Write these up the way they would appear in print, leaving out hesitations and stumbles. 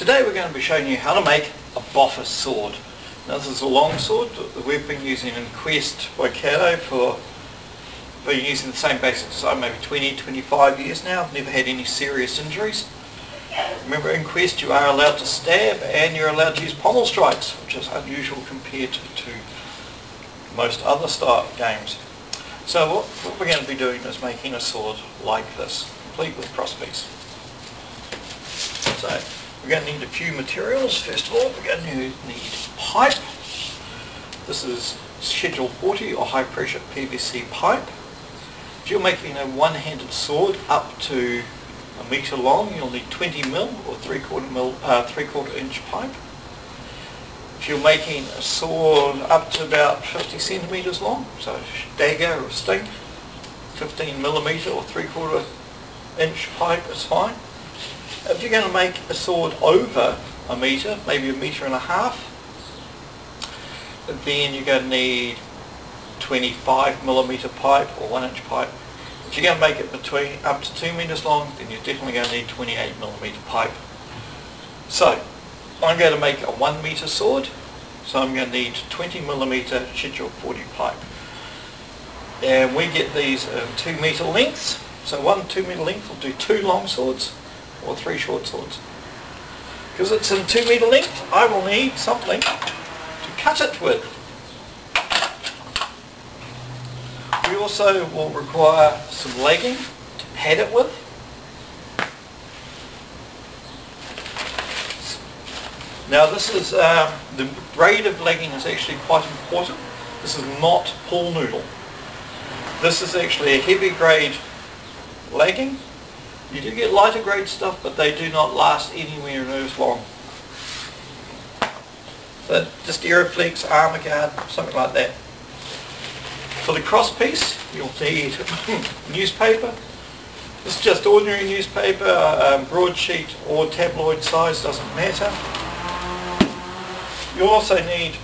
Today we're going to be showing you how to make a Boffer Sword. Now this is a long sword that we've been using in Quest by Caddo for been using the same basic design maybe 20-25 years now. I've never had any serious injuries. Remember, in Quest you are allowed to stab and you're allowed to use pommel strikes, which is unusual compared to most other style games. So what we're going to be doing is making a sword like this, complete with crosspiece. So we're going to need a few materials. First of all, we're going to need pipe. This is schedule 40 or high pressure PVC pipe. If you're making a one-handed sword up to a metre long, you'll need 20 mil or 3/4 inch pipe. If you're making a sword up to about 50 centimetres long, so a dagger or a sting, 15 millimetre or 3/4 inch pipe is fine. If you're going to make a sword over a metre, maybe 1.5 metres, then you're going to need 25 millimetre pipe or 1 inch pipe. If you're going to make it between up to 2 metres long, then you're definitely going to need 28 millimetre pipe. So I'm going to make a 1 metre sword, so I'm going to need 20 millimetre schedule 40 pipe. And we get these in 2 metre lengths, so one 2 metre length will do 2 long swords or 3 short swords. Because it's in 2 metre length, I will need something to cut it with. We also will require some legging to pad it with. Now this is, the grade of legging is actually quite important. This is not pool noodle. This is actually a heavy grade legging. You do get lighter grade stuff, but they do not last anywhere near as long. So just Aeroflex, Armour Guard, something like that. For the cross piece, you'll need newspaper. This is just ordinary newspaper, broadsheet or tabloid size, doesn't matter. You also need,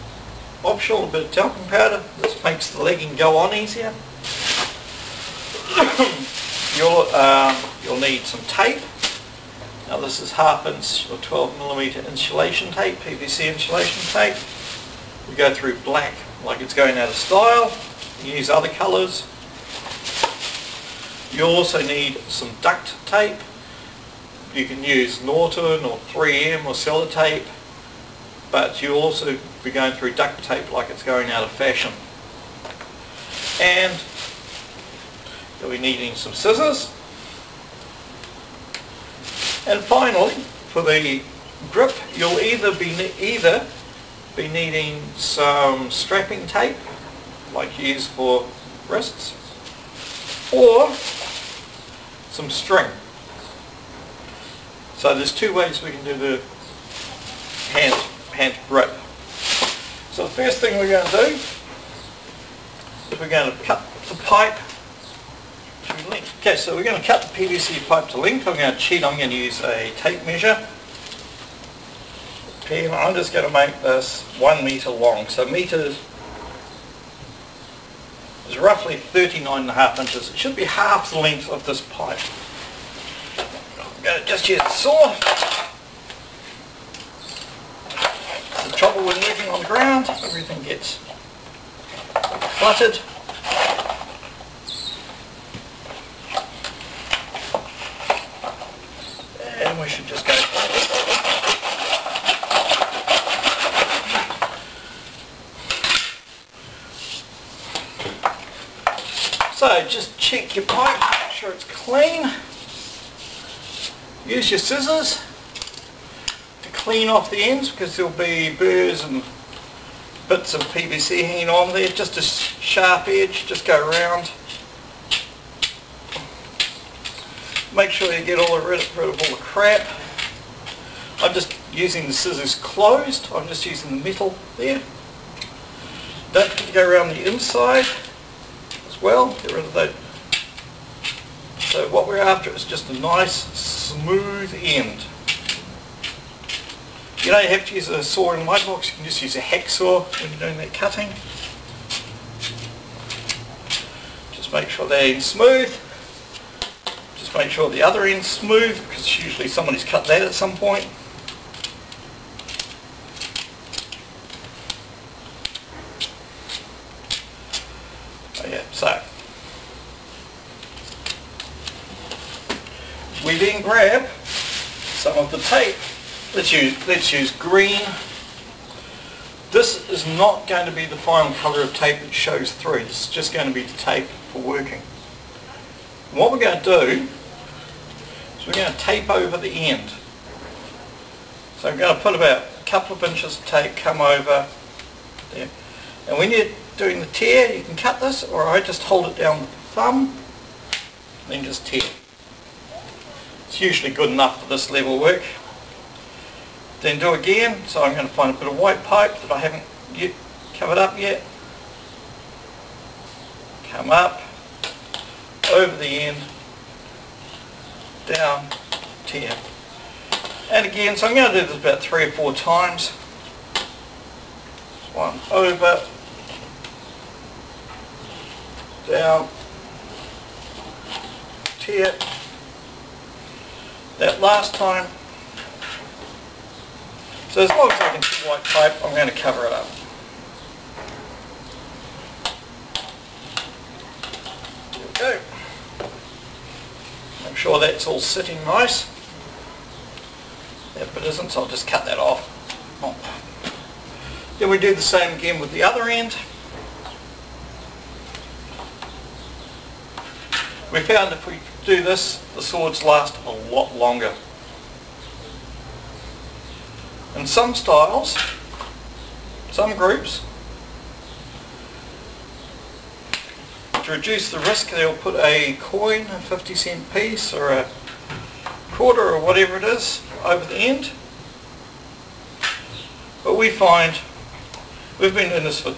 optional, a bit of talcum powder. This makes the legging go on easier. You'll need some tape. Now this is 1/2 inch or 12 millimetre insulation tape, PVC insulation tape. We go through black like it's going out of style. You use other colours. You also need some duct tape. You can use Norton or 3M or sellotape, but you'll also be going through duct tape like it's going out of fashion. And you'll be needing some scissors. And finally, for the grip, you'll either be needing some strapping tape, like you use for wrists, or some string. So there's 2 ways we can do the hand grip. So the first thing we're going to do is we're going to cut the pipe to length. Okay, so we're going to cut the PVC pipe to length. I'm going to cheat, I'm going to use a tape measure. Okay, and I'm just going to make this 1 metre long. So metre is roughly 39.5 inches. It should be half the length of this pipe. I'm going to just use the saw. The trouble with working on the ground, everything gets cluttered. And we should just go. So just check your pipe, make sure it's clean. Use your scissors to clean off the ends because there'll be burrs and bits of PVC hanging on there. Just a sharp edge, just go around. Make sure you get rid of all the crap. I'm just using the scissors closed, I'm just using the metal there. Don't forget to go around the inside as well, get rid of that. So what we're after is just a nice smooth end. You don't have to use a saw in my box, you can just use a hacksaw when you're doing that cutting. Just make sure that end's smooth. Just make sure the other end's smooth, because usually somebody's cut that at some point. We then grab some of the tape. Let's use green. This is not going to be the final colour of tape that shows through. This is just going to be the tape for working. And what we're going to do is we're going to tape over the end. So I'm going to put about a couple of inches of tape, come over there. And when you're doing the tear, you can cut this, or I just hold it down with the thumb, then just tear. It's usually good enough for this level work. Then do again, so I'm going to find a bit of white pipe that I haven't yet covered up yet. Come up, over the end, down, tear. And again, so I'm going to do this about 3 or 4 times. One over, down, tear. That last time. So as long as I can see white pipe, I'm going to cover it up. There we go. Make sure that's all sitting nice. That bit isn't, so I'll just cut that off. Oh. Then we do the same again with the other end. We found if we do this, the swords last a lot longer. In some styles, some groups, to reduce the risk, they'll put a coin, a 50-cent piece or a quarter or whatever it is, over the end. But we find, we've been doing this for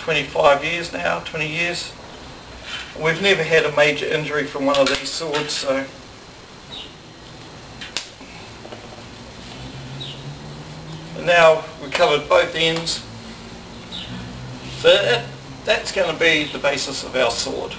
25 years now, 20 years, and we've never had a major injury from one of these swords, so and now we've covered both ends. So that's going to be the basis of our sword.